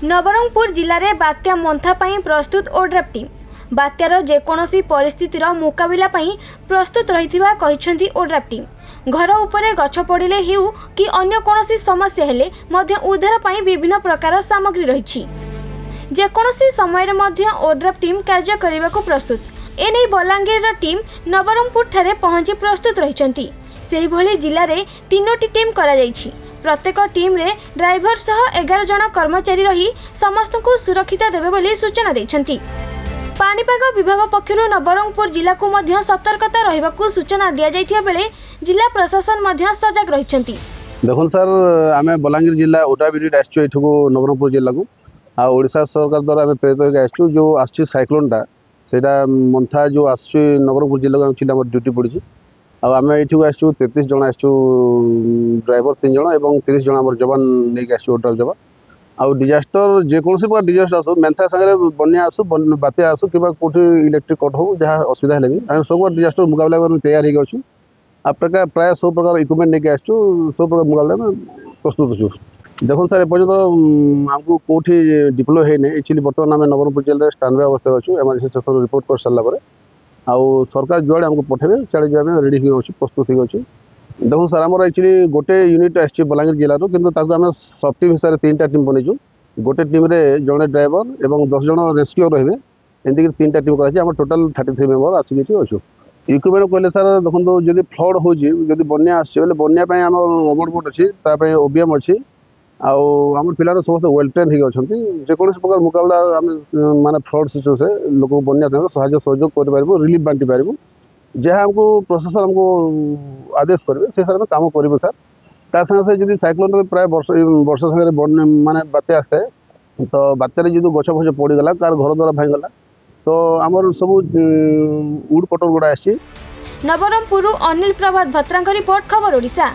नवरंगपुर जिले में बात्या मंथा पाई प्रस्तुत ओड्राफ टीम बात्यार जेकोसी परिस्थितिर मुकाबला पाई प्रस्तुत रहिथिबा कहिसेंती ओड्राफ टीम। घर उपरे गछ पड़िले हेउ कि अन्य कोनोसी समस्या हेले मध्य उद्धार पाई विभिन्न प्रकार सामग्री रहिछि। जेकोसी समय रे मध्य ओड्राफ टीम कार्य करने को प्रस्तुत। एने बलांगीर टीम नवरंगपुर ठारे पहुंची प्रस्तुत रहिसेंती। सेहि भली जिले में 3टी टीम करा जाइछि। प्रत्येक टीम रे ड्राइवर सह 11 जन कर्मचारी रही समस्त को सुरक्षित देबे बोली सूचना दैछंती। पाणीपाग विभाग पक्षरु नवरंगपुर जिला को मध्य सतर्कता रहिबाकू सूचना दिया जाइथिया बेले जिला प्रशासन मध्य सजग रहिछंती। देखो सर आमे बलांगीर जिला ओटाबिरी आछू एठको नवरंगपुर जिला को आ ओडिशा सरकार द्वारा आमे प्रेरित होके आछू जो आछी साइक्लोनटा सेटा मंथा जो आछू नवरंगपुर जिला को छिला ड्यूटी पड़ी आम ये आसू 33 जन आसू ड्राइवर 3 जन और 30 जन आम जवान नहीं आसू ओड्राफ जवान आउ डिजास्टर जेकोसी प्रकार डिजास्टर आसू मेन्था सागर बन्या आसू बात्या आसू कि कौटी इलेक्ट्रिक कट हो जहाँ असुविधा है आम सब डिजास्टर मुकाबला कर तैयार होगी प्राय सब प्रकार इक्विपमेंट नहीं आसू सब प्रकार मुकाबला में प्रस्तुत अच्छु। देखो सर एपर्तन आमको कौटी डिप्लॉय है एक्चुअली बर्तमान आम नवरंगपुर जिले में स्टैंड बाय अवस्था अच्छु एमआरसी सेक्शन रिपोर्ट कर सारापर आउ सरकार जुआड़े आमको पठेबे सियाड़े जाए रेडी हो प्रस्तुत हो। देखो सर आम एक्चुअली गोटे यूनिट आसी बलांगीर जिलूर कि आम सब टीम हिसाब से 3टा टीम बनईचु गोटे टीम रे जड़े ड्राइवर और 10 जन रेस्क्यू रे एमती 3टा टीम कर टोटाल 33 मेम्बर आसिक अच्छु। इक्विपमेंट कहले सर देखो जब फ्लड हो बन्या आसो बन्यापाई आम रबड़ बोट अच्छी ओबीएम अच्छी आम पिला समस्त वेल ट्रेन हो जेकोसी प्रकार मुकाबला आम माने फ्लड सिचुएसन लोक बन्या साहय सहयोग कर रिलीफ बांटी पारू जहाँ आमको प्रशासन आमको आदेश करेंगे से सर काम करूँ सर ता संगे जब साइक्लोन प्राय वर्ष सागर माने बात्या आसता है तो बात्यार जो गछ फछ पड़गला कार घर द्वारा भाईगला तो आमर सब उड कटर गुड़ा आसी। नवरंगपुर अनिल प्रभात भत्रा रिपोर्ट खबर ओडिशा।